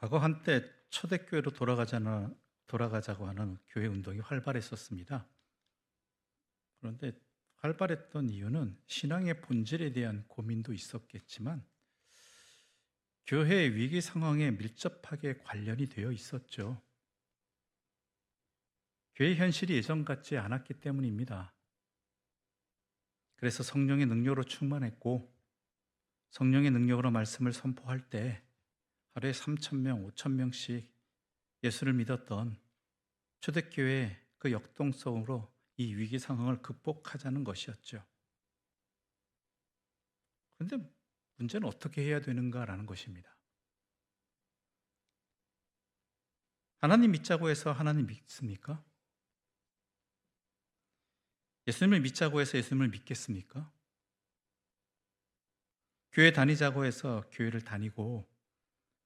과거 한때 초대교회로 돌아가자고 하는 교회 운동이 활발했었습니다. 그런데 활발했던 이유는 신앙의 본질에 대한 고민도 있었겠지만 교회의 위기 상황에 밀접하게 관련이 되어 있었죠. 교회 현실이 예전 같지 않았기 때문입니다. 그래서 성령의 능력으로 충만했고 성령의 능력으로 말씀을 선포할 때 하루에 3,000명, 5,000명씩 예수를 믿었던 초대교회의 그 역동성으로 이 위기 상황을 극복하자는 것이었죠. 그런데 문제는 어떻게 해야 되는가라는 것입니다. 하나님 믿자고 해서 하나님 믿습니까? 예수님을 믿자고 해서 예수님을 믿겠습니까? 교회 다니자고 해서 교회를 다니고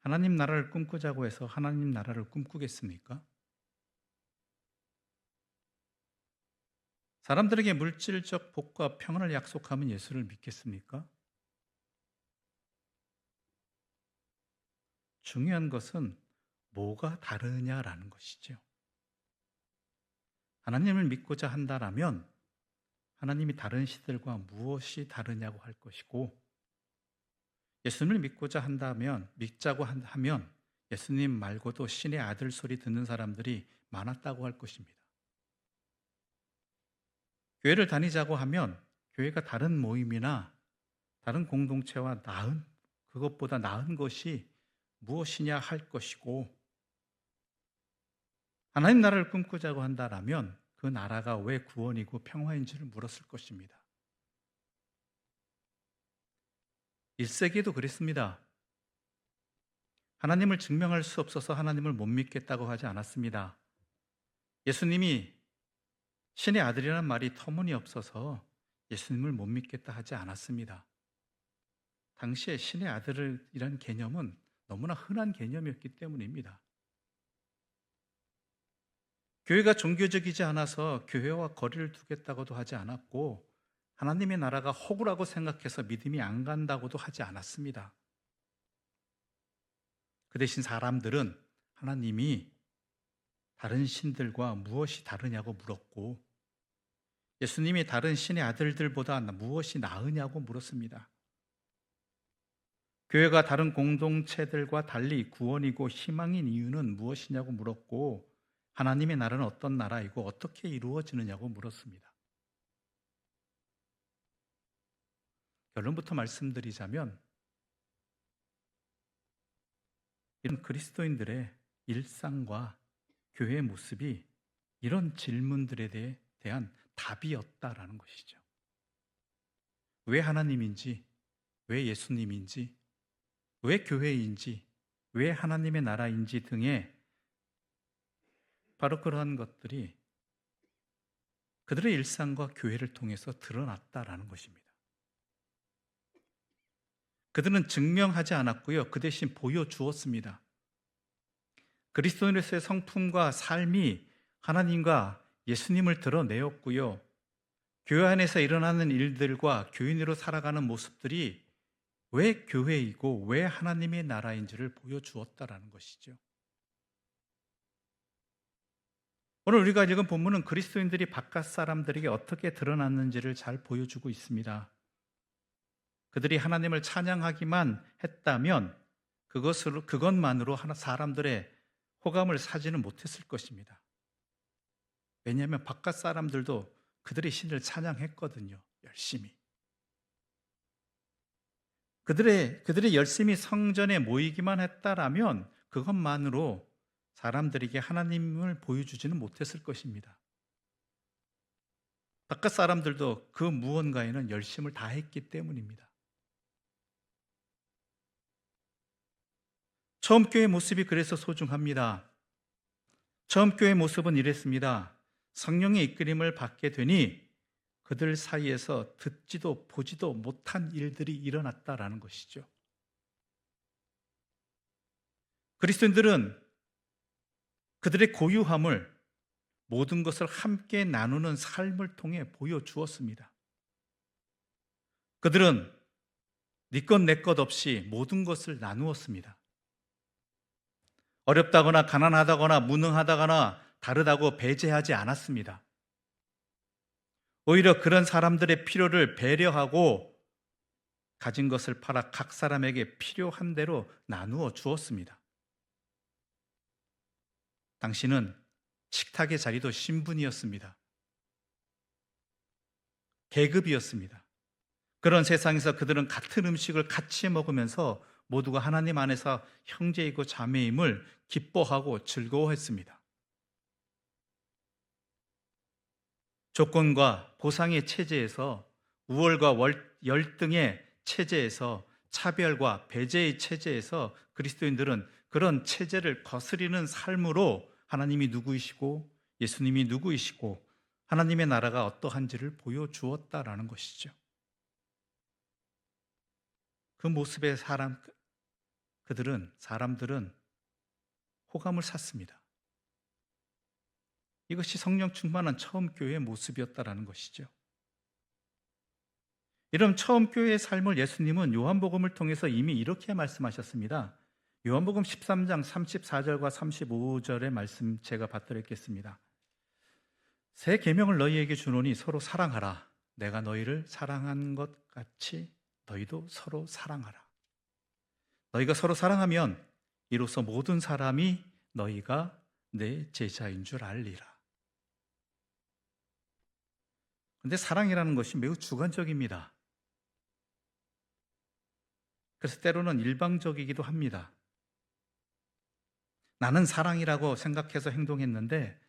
하나님 나라를 꿈꾸자고 해서 하나님 나라를 꿈꾸겠습니까? 사람들에게 물질적 복과 평안을 약속하면 예수를 믿겠습니까? 중요한 것은 뭐가 다르냐라는 것이죠. 하나님을 믿고자 한다라면 하나님이 다른 시들과 무엇이 다르냐고 할 것이고, 예수님을 믿고자 한다면, 믿자고 하면 예수님 말고도 신의 아들 소리 듣는 사람들이 많았다고 할 것입니다. 교회를 다니자고 하면 교회가 다른 모임이나 다른 공동체와 그것보다 나은 것이 무엇이냐 할 것이고, 하나님 나라를 꿈꾸자고 한다라면 그 나라가 왜 구원이고 평화인지를 물었을 것입니다. 1세기에도 그랬습니다. 하나님을 증명할 수 없어서 하나님을 못 믿겠다고 하지 않았습니다. 예수님이 신의 아들이라는 말이 터무니없어서 예수님을 못 믿겠다 하지 않았습니다. 당시에 신의 아들이라는 개념은 너무나 흔한 개념이었기 때문입니다. 교회가 종교적이지 않아서 교회와 거리를 두겠다고도 하지 않았고, 하나님의 나라가 허구라고 생각해서 믿음이 안 간다고도 하지 않았습니다. 그 대신 사람들은 하나님이 다른 신들과 무엇이 다르냐고 물었고, 예수님이 다른 신의 아들들보다 무엇이 나으냐고 물었습니다. 교회가 다른 공동체들과 달리 구원이고 희망인 이유는 무엇이냐고 물었고, 하나님의 나라는 어떤 나라이고 어떻게 이루어지느냐고 물었습니다. 결론부터 말씀드리자면, 이런 그리스도인들의 일상과 교회의 모습이 이런 질문들에 대한 답이었다라는 것이죠. 왜 하나님인지, 왜 예수님인지, 왜 교회인지, 왜 하나님의 나라인지 등의 바로 그러한 것들이 그들의 일상과 교회를 통해서 드러났다라는 것입니다. 그들은 증명하지 않았고요. 그 대신 보여주었습니다. 그리스도인으로서의 성품과 삶이 하나님과 예수님을 드러내었고요. 교회 안에서 일어나는 일들과 교인으로 살아가는 모습들이 왜 교회이고 왜 하나님의 나라인지를 보여주었다라는 것이죠. 오늘 우리가 읽은 본문은 그리스도인들이 바깥 사람들에게 어떻게 드러났는지를 잘 보여주고 있습니다. 그들이 하나님을 찬양하기만 했다면 그것만으로 사람들의 호감을 사지는 못했을 것입니다. 왜냐하면 바깥 사람들도 그들의 신을 찬양했거든요. 열심히. 그들이 열심히 성전에 모이기만 했다라면 그것만으로 사람들에게 하나님을 보여주지는 못했을 것입니다. 바깥 사람들도 그 무언가에는 열심을 다했기 때문입니다. 처음 교회 모습이 그래서 소중합니다. 처음 교회 모습은 이랬습니다. 성령의 이끌림을 받게 되니 그들 사이에서 듣지도 보지도 못한 일들이 일어났다라는 것이죠. 그리스도인들은 그들의 고유함을 모든 것을 함께 나누는 삶을 통해 보여주었습니다. 그들은 네 것 내 것 없이 모든 것을 나누었습니다. 어렵다거나 가난하다거나 무능하다거나 다르다고 배제하지 않았습니다. 오히려 그런 사람들의 필요를 배려하고 가진 것을 팔아 각 사람에게 필요한 대로 나누어 주었습니다. 당신은 식탁의 자리도 신분이었습니다. 계급이었습니다. 그런 세상에서 그들은 같은 음식을 같이 먹으면서 모두가 하나님 안에서 형제이고 자매임을 기뻐하고 즐거워했습니다. 조건과 보상의 체제에서, 우월과 열등의 체제에서, 차별과 배제의 체제에서 그리스도인들은 그런 체제를 거스리는 삶으로 하나님이 누구이시고 예수님이 누구이시고 하나님의 나라가 어떠한지를 보여주었다라는 것이죠. 그 모습에 사람들은 호감을 샀습니다. 이것이 성령 충만한 처음 교회의 모습이었다라는 것이죠. 이런 처음 교회의 삶을 예수님은 요한복음을 통해서 이미 이렇게 말씀하셨습니다. 요한복음 13장 34절과 35절의 말씀 제가 받들어 읽겠습니다. 새 계명을 너희에게 주노니 서로 사랑하라. 내가 너희를 사랑한 것 같이 너희도 서로 사랑하라. 너희가 서로 사랑하면 이로써 모든 사람이 너희가 내 제자인 줄 알리라. 그런데 사랑이라는 것이 매우 주관적입니다. 그래서 때로는 일방적이기도 합니다. 나는 사랑이라고 생각해서 행동했는데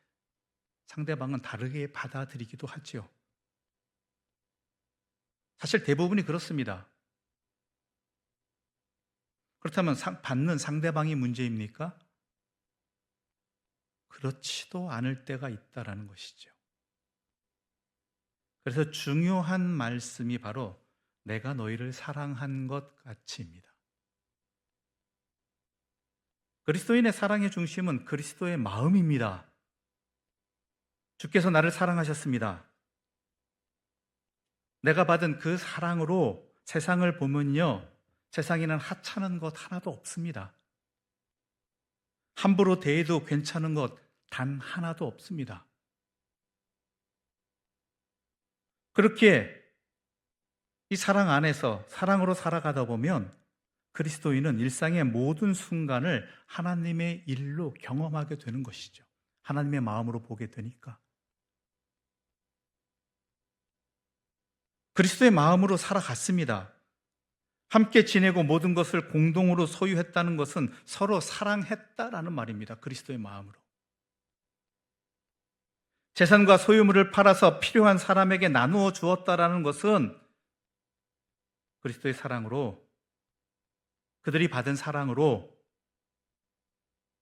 상대방은 다르게 받아들이기도 하죠. 사실 대부분이 그렇습니다. 그렇다면 받는 상대방이 문제입니까? 그렇지도 않을 때가 있다라는 것이죠. 그래서 중요한 말씀이 바로 내가 너희를 사랑한 것 같이입니다. 그리스도인의 사랑의 중심은 그리스도의 마음입니다. 주께서 나를 사랑하셨습니다. 내가 받은 그 사랑으로 세상을 보면요, 세상에는 하찮은 것 하나도 없습니다. 함부로 대해도 괜찮은 것 단 하나도 없습니다. 그렇게 이 사랑 안에서 사랑으로 살아가다 보면 그리스도인은 일상의 모든 순간을 하나님의 일로 경험하게 되는 것이죠. 하나님의 마음으로 보게 되니까. 그리스도의 마음으로 살아갔습니다. 함께 지내고 모든 것을 공동으로 소유했다는 것은 서로 사랑했다라는 말입니다. 그리스도의 마음으로. 재산과 소유물을 팔아서 필요한 사람에게 나누어 주었다라는 것은 그리스도의 사랑으로, 그들이 받은 사랑으로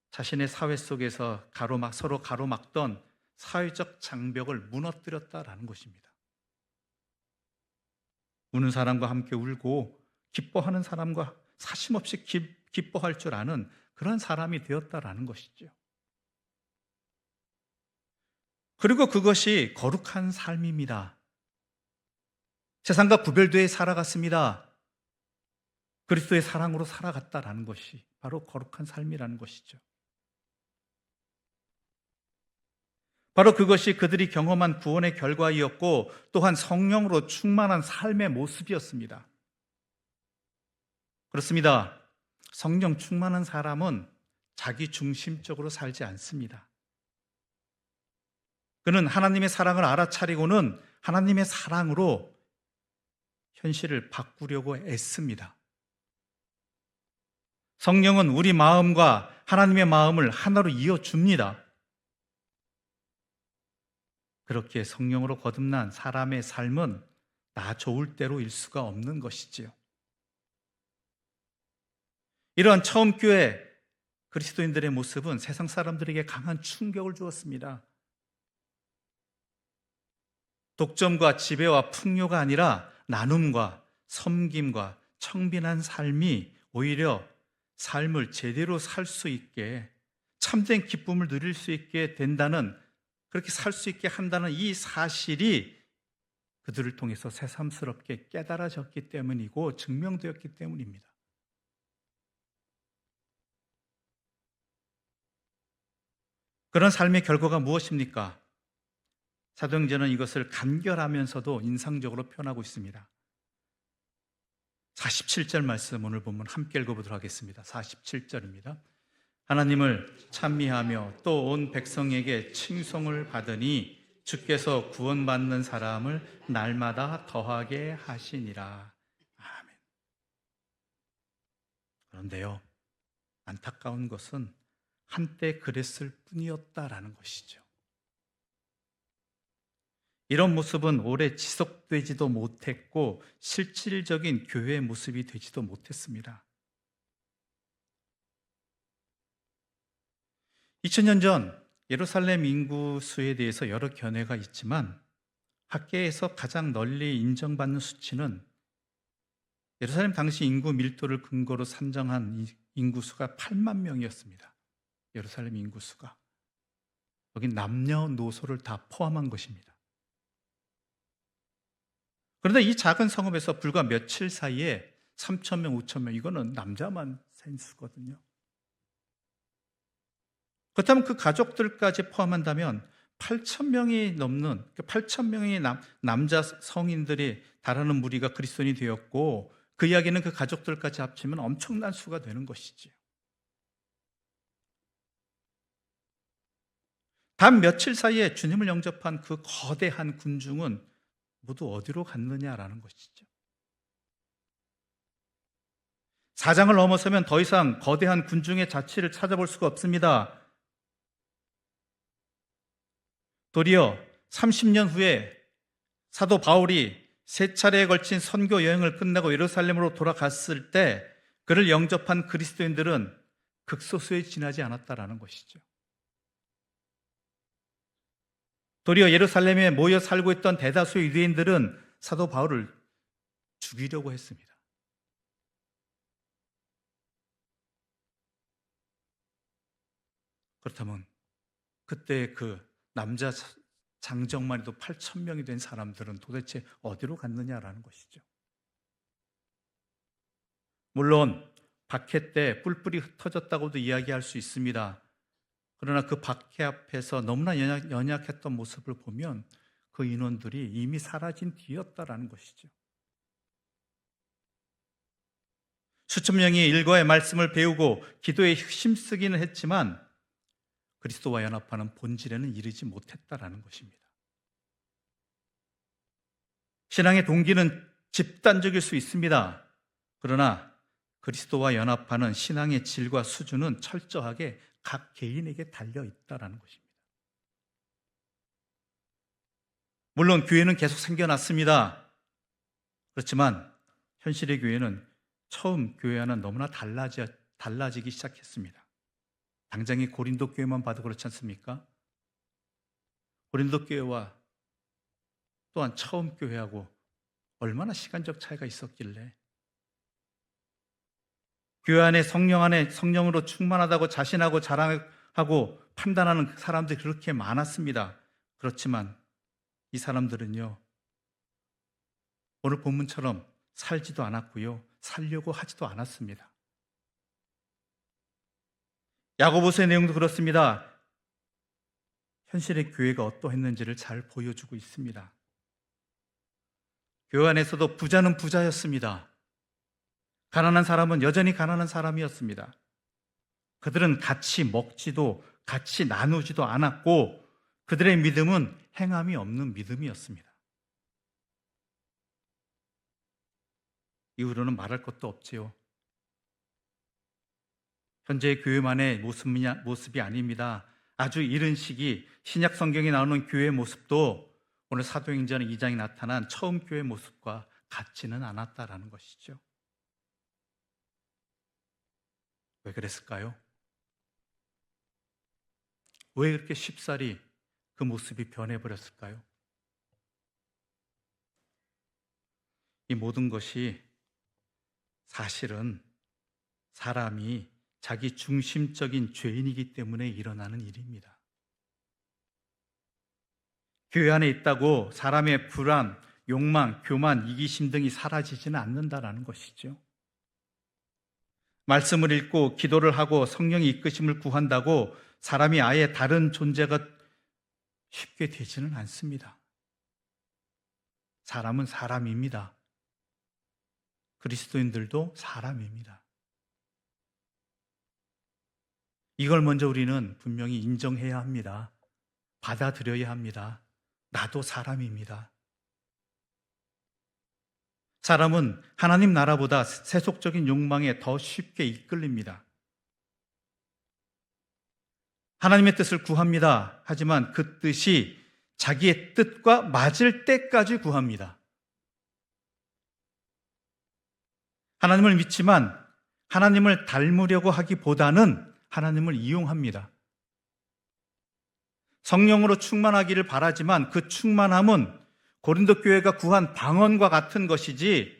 자신의 사회 속에서 서로 가로막던 사회적 장벽을 무너뜨렸다라는 것입니다. 우는 사람과 함께 울고 기뻐하는 사람과 사심없이 기뻐할 줄 아는 그런 사람이 되었다라는 것이죠. 그리고 그것이 거룩한 삶입니다. 세상과 구별되어 살아갔습니다. 그리스도의 사랑으로 살아갔다라는 것이 바로 거룩한 삶이라는 것이죠. 바로 그것이 그들이 경험한 구원의 결과이었고 또한 성령으로 충만한 삶의 모습이었습니다. 그렇습니다. 성령 충만한 사람은 자기 중심적으로 살지 않습니다. 그는 하나님의 사랑을 알아차리고는 하나님의 사랑으로 현실을 바꾸려고 애씁니다. 성령은 우리 마음과 하나님의 마음을 하나로 이어줍니다. 그렇게 성령으로 거듭난 사람의 삶은 나 좋을 대로 일 수가 없는 것이지요. 이러한 처음 교회 그리스도인들의 모습은 세상 사람들에게 강한 충격을 주었습니다. 독점과 지배와 풍요가 아니라 나눔과 섬김과 청빈한 삶이 오히려 삶을 제대로 살 수 있게, 참된 기쁨을 누릴 수 있게 된다는, 그렇게 살 수 있게 한다는 이 사실이 그들을 통해서 새삼스럽게 깨달아졌기 때문이고 증명되었기 때문입니다. 그런 삶의 결과가 무엇입니까? 사도행전은 이것을 간결하면서도 인상적으로 표현하고 있습니다. 47절 말씀 오늘 본문 함께 읽어보도록 하겠습니다. 47절입니다. 하나님을 찬미하며 또 온 백성에게 칭송을 받으니 주께서 구원받는 사람을 날마다 더하게 하시니라. 아멘. 그런데요, 안타까운 것은 한때 그랬을 뿐이었다라는 것이죠. 이런 모습은 오래 지속되지도 못했고 실질적인 교회의 모습이 되지도 못했습니다. 2000년 전 예루살렘 인구 수에 대해서 여러 견해가 있지만 학계에서 가장 널리 인정받는 수치는 예루살렘 당시 인구 밀도를 근거로 산정한 인구수가 8만 명이었습니다. 예루살렘 인구수가. 여기 남녀노소를 다 포함한 것입니다. 그런데 이 작은 성읍에서 불과 며칠 사이에 3,000명, 5,000명, 이거는 남자만 센 수거든요. 그렇다면 그 가족들까지 포함한다면 8,000명이 넘는, 8,000명의 남자 성인들이 달하는 무리가 그리스도인이 되었고, 그 이야기는 그 가족들까지 합치면 엄청난 수가 되는 것이지요. 단 며칠 사이에 주님을 영접한 그 거대한 군중은 모두 어디로 갔느냐라는 것이죠. 사장을 넘어서면 더 이상 거대한 군중의 자취를 찾아볼 수가 없습니다. 도리어 30년 후에 사도 바울이 3차례에 걸친 선교 여행을 끝내고 예루살렘으로 돌아갔을 때 그를 영접한 그리스도인들은 극소수에 지나지 않았다라는 것이죠. 도리어 예루살렘에 모여 살고 있던 대다수의 유대인들은 사도 바울을 죽이려고 했습니다. 그렇다면 그때 그 남자 장정만 해도 8,000명이 된 사람들은 도대체 어디로 갔느냐라는 것이죠. 물론 박해 때 뿔뿔이 흩어졌다고도 이야기할 수 있습니다. 그러나 그 박해 앞에서 너무나 연약했던 모습을 보면 그 인원들이 이미 사라진 뒤였다라는 것이죠. 수천 명이 일과의 말씀을 배우고 기도에 힘쓰기는 했지만 그리스도와 연합하는 본질에는 이르지 못했다라는 것입니다. 신앙의 동기는 집단적일 수 있습니다. 그러나 그리스도와 연합하는 신앙의 질과 수준은 철저하게 각 개인에게 달려 있다라는 것입니다. 물론 교회는 계속 생겨났습니다. 그렇지만 현실의 교회는 처음 교회와는 너무나 달라지기 시작했습니다. 당장의 고린도 교회만 봐도 그렇지 않습니까? 고린도 교회와 또한 처음 교회하고 얼마나 시간적 차이가 있었길래 교회 안에 성령으로 충만하다고 자신하고 자랑하고 판단하는 사람들이 그렇게 많았습니다. 그렇지만 이 사람들은요, 오늘 본문처럼 살지도 않았고요, 살려고 하지도 않았습니다. 야고보서의 내용도 그렇습니다. 현실의 교회가 어떠했는지를 잘 보여주고 있습니다. 교회 안에서도 부자는 부자였습니다. 가난한 사람은 여전히 가난한 사람이었습니다. 그들은 같이 먹지도 같이 나누지도 않았고 그들의 믿음은 행함이 없는 믿음이었습니다. 이후로는 말할 것도 없지요. 현재의 교회만의 모습이 아닙니다. 아주 이른 시기 신약 성경에 나오는 교회의 모습도 오늘 사도행전 2장에 나타난 처음 교회 모습과 같지는 않았다라는 것이죠. 왜 그랬을까요? 왜 그렇게 쉽사리 그 모습이 변해버렸을까요? 이 모든 것이 사실은 사람이 자기 중심적인 죄인이기 때문에 일어나는 일입니다. 교회 안에 있다고 사람의 불안, 욕망, 교만, 이기심 등이 사라지지는 않는다라는 것이죠. 말씀을 읽고 기도를 하고 성령의 이끄심을 구한다고 사람이 아예 다른 존재가 쉽게 되지는 않습니다. 사람은 사람입니다. 그리스도인들도 사람입니다. 이걸 먼저 우리는 분명히 인정해야 합니다. 받아들여야 합니다. 나도 사람입니다. 사람은 하나님 나라보다 세속적인 욕망에 더 쉽게 이끌립니다. 하나님의 뜻을 구합니다. 하지만 그 뜻이 자기의 뜻과 맞을 때까지 구합니다. 하나님을 믿지만 하나님을 닮으려고 하기보다는 하나님을 이용합니다. 성령으로 충만하기를 바라지만 그 충만함은 고린도 교회가 구한 방언과 같은 것이지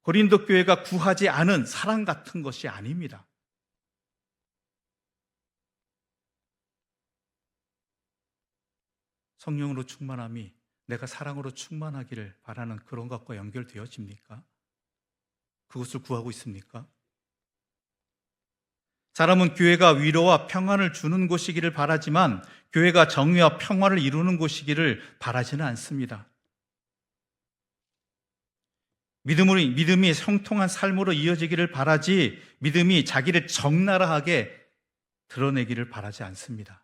고린도 교회가 구하지 않은 사랑 같은 것이 아닙니다. 성령으로 충만함이 내가 사랑으로 충만하기를 바라는 그런 것과 연결되어집니까? 그것을 구하고 있습니까? 사람은 교회가 위로와 평안을 주는 곳이기를 바라지만 교회가 정의와 평화를 이루는 곳이기를 바라지는 않습니다. 믿음이 형통한 삶으로 이어지기를 바라지 믿음이 자기를 적나라하게 드러내기를 바라지 않습니다.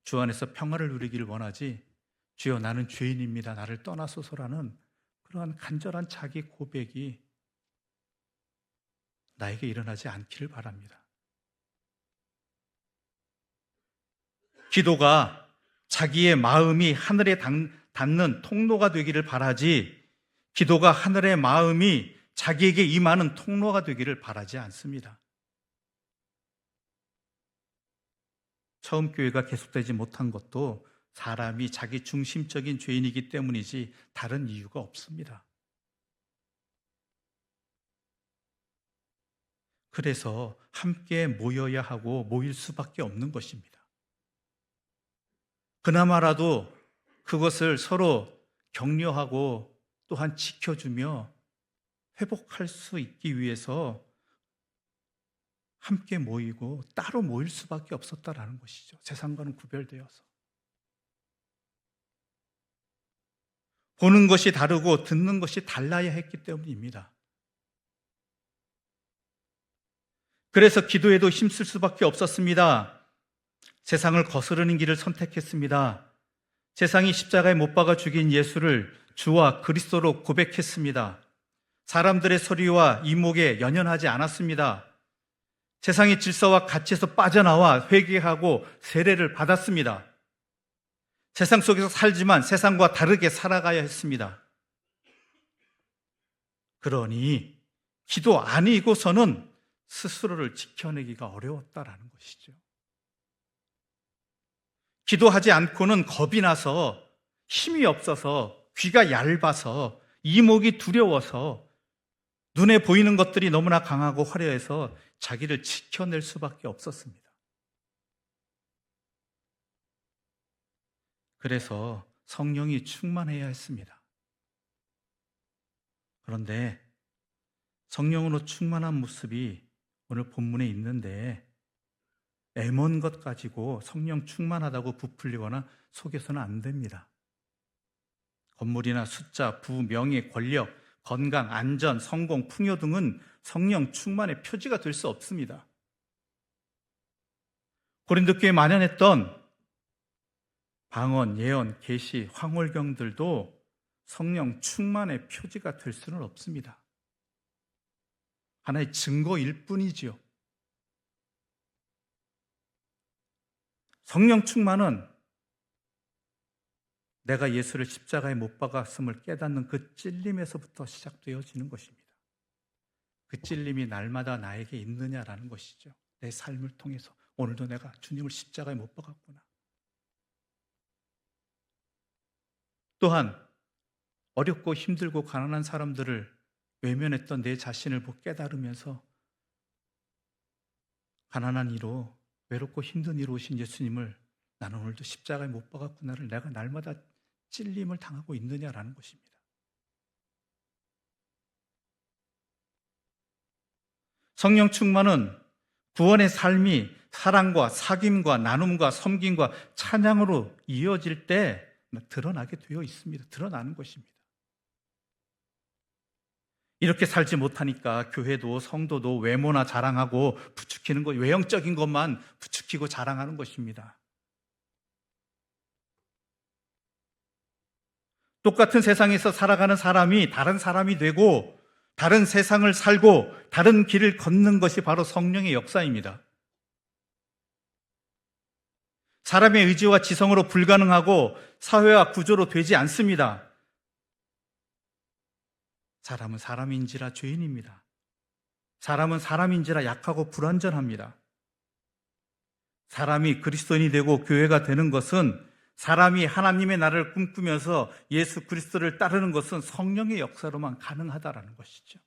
주 안에서 평화를 누리기를 원하지 주여 나는 죄인입니다. 나를 떠나소서라는 그러한 간절한 자기 고백이 나에게 일어나지 않기를 바랍니다. 기도가 자기의 마음이 하늘에 닿는 통로가 되기를 바라지 기도가 하늘의 마음이 자기에게 임하는 통로가 되기를 바라지 않습니다. 처음 교회가 계속되지 못한 것도 사람이 자기 중심적인 죄인이기 때문이지 다른 이유가 없습니다. 그래서 함께 모여야 하고 모일 수밖에 없는 것입니다. 그나마라도 그것을 서로 격려하고 또한 지켜주며 회복할 수 있기 위해서 함께 모이고 따로 모일 수밖에 없었다라는 것이죠. 세상과는 구별되어서. 보는 것이 다르고 듣는 것이 달라야 했기 때문입니다. 그래서 기도에도 힘쓸 수밖에 없었습니다. 세상을 거스르는 길을 선택했습니다. 세상이 십자가에 못 박아 죽인 예수를 주와 그리스도로 고백했습니다. 사람들의 소리와 이목에 연연하지 않았습니다. 세상의 질서와 가치에서 빠져나와 회개하고 세례를 받았습니다. 세상 속에서 살지만 세상과 다르게 살아가야 했습니다. 그러니 기도 아니고서는 스스로를 지켜내기가 어려웠다라는 것이죠. 기도하지 않고는 겁이 나서 힘이 없어서 귀가 얇아서 이목이 두려워서 눈에 보이는 것들이 너무나 강하고 화려해서 자기를 지켜낼 수밖에 없었습니다. 그래서 성령이 충만해야 했습니다. 그런데 성령으로 충만한 모습이 오늘 본문에 있는데 애먼 것 가지고 성령 충만하다고 부풀리거나 속여서는 안 됩니다. 건물이나 숫자, 부, 명예, 권력, 건강, 안전, 성공, 풍요 등은 성령 충만의 표지가 될 수 없습니다. 고린도 교회에 만연했던 방언, 예언, 계시, 황홀경들도 성령 충만의 표지가 될 수는 없습니다. 하나의 증거일 뿐이지요. 성령 충만은 내가 예수를 십자가에 못 박았음을 깨닫는 그 찔림에서부터 시작되어지는 것입니다. 그 찔림이 날마다 나에게 있느냐라는 것이죠. 내 삶을 통해서 오늘도 내가 주님을 십자가에 못 박았구나. 또한 어렵고 힘들고 가난한 사람들을 외면했던 내 자신을 깨달으면서 가난한 이로 외롭고 힘든 이로 오신 예수님을 나는 오늘도 십자가에 못 박았구나를 내가 날마다 찔림을 당하고 있느냐라는 것입니다. 성령 충만은 구원의 삶이 사랑과 사귐과 나눔과 섬김과 찬양으로 이어질 때 드러나게 되어 있습니다. 드러나는 것입니다. 이렇게 살지 못하니까 교회도 성도도 외모나 자랑하고 부추기는 것, 외형적인 것만 부추기고 자랑하는 것입니다. 똑같은 세상에서 살아가는 사람이 다른 사람이 되고 다른 세상을 살고 다른 길을 걷는 것이 바로 성령의 역사입니다. 사람의 의지와 지성으로 불가능하고 사회와 구조로 되지 않습니다. 사람은 사람인지라 죄인입니다. 사람은 사람인지라 약하고 불완전합니다. 사람이 그리스도인이 되고 교회가 되는 것은, 사람이 하나님의 나라를 꿈꾸면서 예수 그리스도를 따르는 것은 성령의 역사로만 가능하다라는 것이죠.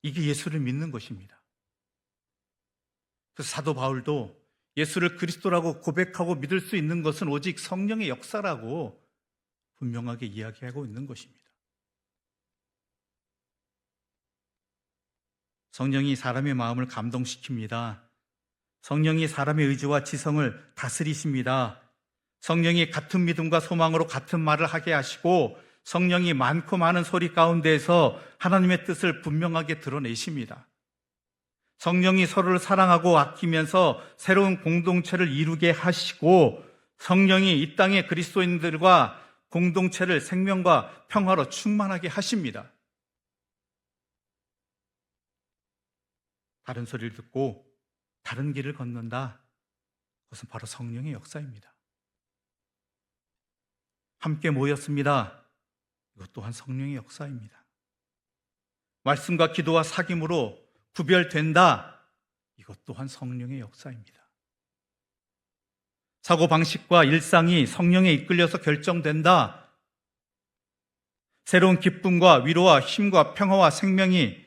이게 예수를 믿는 것입니다. 그래서 사도 바울도 예수를 그리스도라고 고백하고 믿을 수 있는 것은 오직 성령의 역사라고 분명하게 이야기하고 있는 것입니다. 성령이 사람의 마음을 감동시킵니다. 성령이 사람의 의지와 지성을 다스리십니다. 성령이 같은 믿음과 소망으로 같은 말을 하게 하시고 성령이 많고 많은 소리 가운데에서 하나님의 뜻을 분명하게 드러내십니다. 성령이 서로를 사랑하고 아끼면서 새로운 공동체를 이루게 하시고 성령이 이 땅의 그리스도인들과 공동체를 생명과 평화로 충만하게 하십니다. 다른 소리를 듣고 다른 길을 걷는다. 그것은 바로 성령의 역사입니다. 함께 모였습니다. 이것 또한 성령의 역사입니다. 말씀과 기도와 사귐으로 구별된다. 이것 또한 성령의 역사입니다. 사고방식과 일상이 성령에 이끌려서 결정된다. 새로운 기쁨과 위로와 힘과 평화와 생명이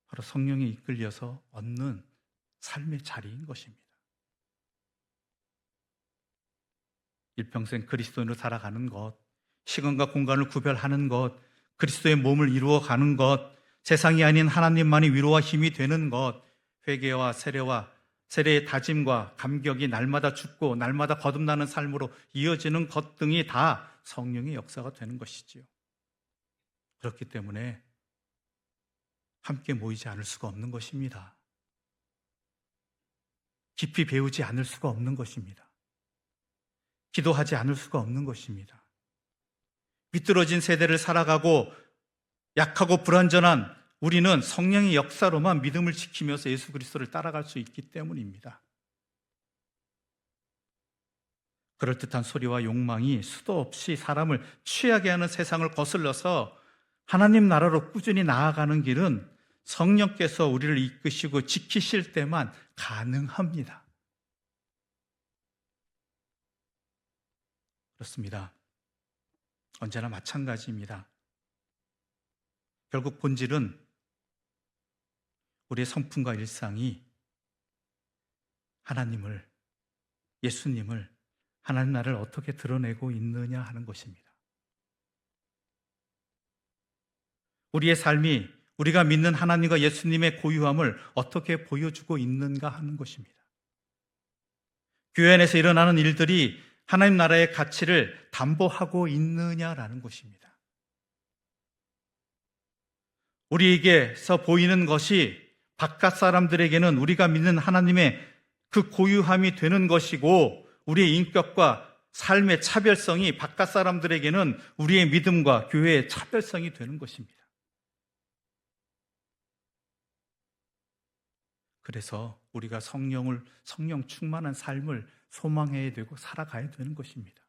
바로 성령에 이끌려서 얻는 삶의 자리인 것입니다. 일평생 그리스도인으로 살아가는 것, 시간과 공간을 구별하는 것, 그리스도의 몸을 이루어가는 것, 세상이 아닌 하나님만이 위로와 힘이 되는 것, 회개와 세례의 다짐과 감격이 날마다 죽고 날마다 거듭나는 삶으로 이어지는 것 등이 다 성령의 역사가 되는 것이지요. 그렇기 때문에 함께 모이지 않을 수가 없는 것입니다. 깊이 배우지 않을 수가 없는 것입니다. 기도하지 않을 수가 없는 것입니다. 비뚤어진 세대를 살아가고 약하고 불완전한 우리는 성령의 역사로만 믿음을 지키면서 예수 그리스도를 따라갈 수 있기 때문입니다. 그럴듯한 소리와 욕망이 수도 없이 사람을 취하게 하는 세상을 거슬러서 하나님 나라로 꾸준히 나아가는 길은 성령께서 우리를 이끄시고 지키실 때만 가능합니다. 그렇습니다. 언제나 마찬가지입니다. 결국 본질은 우리의 성품과 일상이 하나님을, 예수님을, 하나님 나라를 어떻게 드러내고 있느냐 하는 것입니다. 우리의 삶이 우리가 믿는 하나님과 예수님의 고유함을 어떻게 보여주고 있는가 하는 것입니다. 교회 안에서 일어나는 일들이 하나님 나라의 가치를 담보하고 있느냐라는 것입니다. 우리에게서 보이는 것이 바깥 사람들에게는 우리가 믿는 하나님의 그 고유함이 되는 것이고, 우리의 인격과 삶의 차별성이 바깥 사람들에게는 우리의 믿음과 교회의 차별성이 되는 것입니다. 그래서 우리가 성령 충만한 삶을 소망해야 되고 살아가야 되는 것입니다.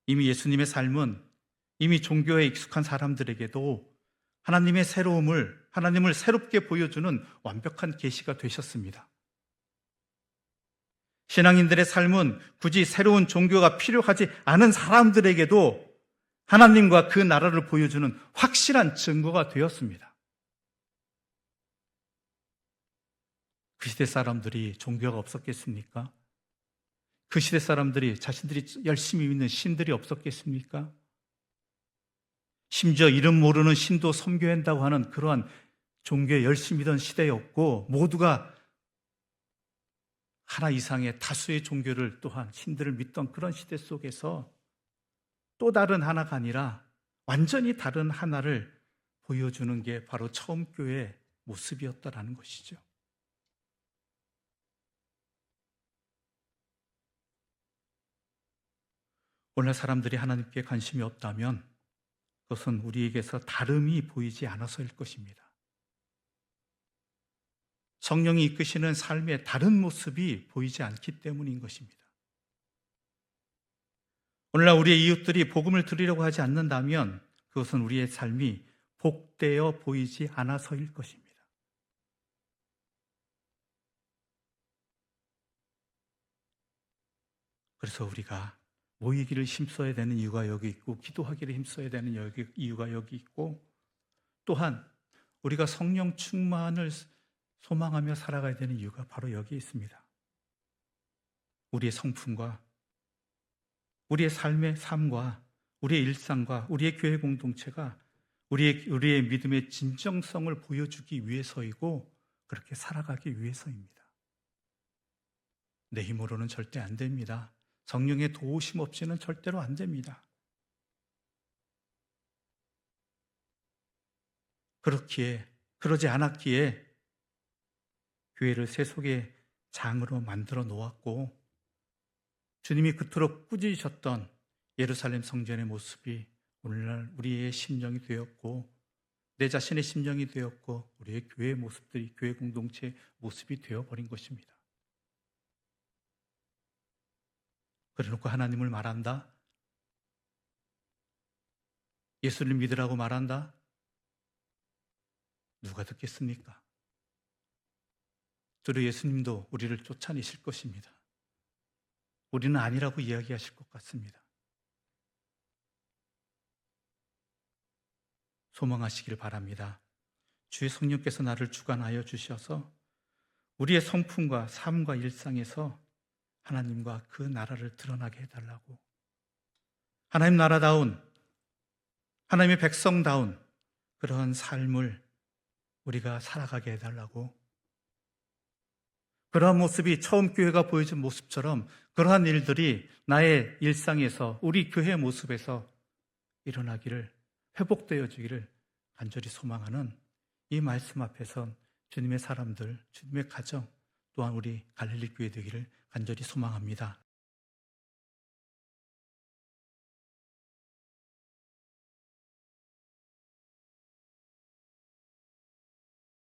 이미 예수님의 삶은 이미 종교에 익숙한 사람들에게도 하나님의 하나님을 새롭게 보여주는 완벽한 계시가 되셨습니다. 신앙인들의 삶은 굳이 새로운 종교가 필요하지 않은 사람들에게도 하나님과 그 나라를 보여주는 확실한 증거가 되었습니다. 그 시대 사람들이 종교가 없었겠습니까? 그 시대 사람들이 자신들이 열심히 믿는 신들이 없었겠습니까? 심지어 이름 모르는 신도 섬겨야 한다고 하는 그러한 종교에 열심히 믿던 시대였고, 모두가 하나 이상의 다수의 종교를 또한 신들을 믿던 그런 시대 속에서 또 다른 하나가 아니라 완전히 다른 하나를 보여주는 게 바로 처음 교회의 모습이었다라는 것이죠. 오늘 사람들이 하나님께 관심이 없다면 그것은 우리에게서 다름이 보이지 않아서일 것입니다. 성령이 이끄시는 삶의 다른 모습이 보이지 않기 때문인 것입니다. 오늘날 우리의 이웃들이 복음을 들으려고 하지 않는다면 그것은 우리의 삶이 복되어 보이지 않아서일 것입니다. 그래서 우리가 모이기를 힘써야 되는 이유가 여기 있고, 기도하기를 힘써야 되는 이유가 여기 있고, 또한 우리가 성령 충만을 소망하며 살아가야 되는 이유가 바로 여기 있습니다. 우리의 성품과 우리의 삶의 삶과 우리의 일상과 우리의 교회 공동체가 우리의 믿음의 진정성을 보여주기 위해서이고, 그렇게 살아가기 위해서입니다. 내 힘으로는 절대 안 됩니다. 성령의 도우심 없이는 절대로 안 됩니다. 그러지 않았기에 교회를 세속의 장으로 만들어 놓았고, 주님이 그토록 꾸짖으셨던 예루살렘 성전의 모습이 오늘날 우리의 심령이 되었고, 내 자신의 심령이 되었고, 우리의 교회의 모습들이 교회 공동체의 모습이 되어버린 것입니다. 그래놓고 하나님을 말한다? 예수를 믿으라고 말한다? 누가 듣겠습니까? 주로 예수님도 우리를 쫓아내실 것입니다. 우리는 아니라고 이야기하실 것 같습니다. 소망하시길 바랍니다. 주의 성령께서 나를 주관하여 주셔서 우리의 성품과 삶과 일상에서 하나님과 그 나라를 드러나게 해달라고, 하나님 나라다운, 하나님의 백성다운 그러한 삶을 우리가 살아가게 해달라고, 그러한 모습이 처음 교회가 보여준 모습처럼 그러한 일들이 나의 일상에서, 우리 교회의 모습에서 일어나기를, 회복되어지기를 간절히 소망하는 이 말씀 앞에선 주님의 사람들, 주님의 가정, 또한 우리 갈릴리 교회 되기를 간절히 소망합니다.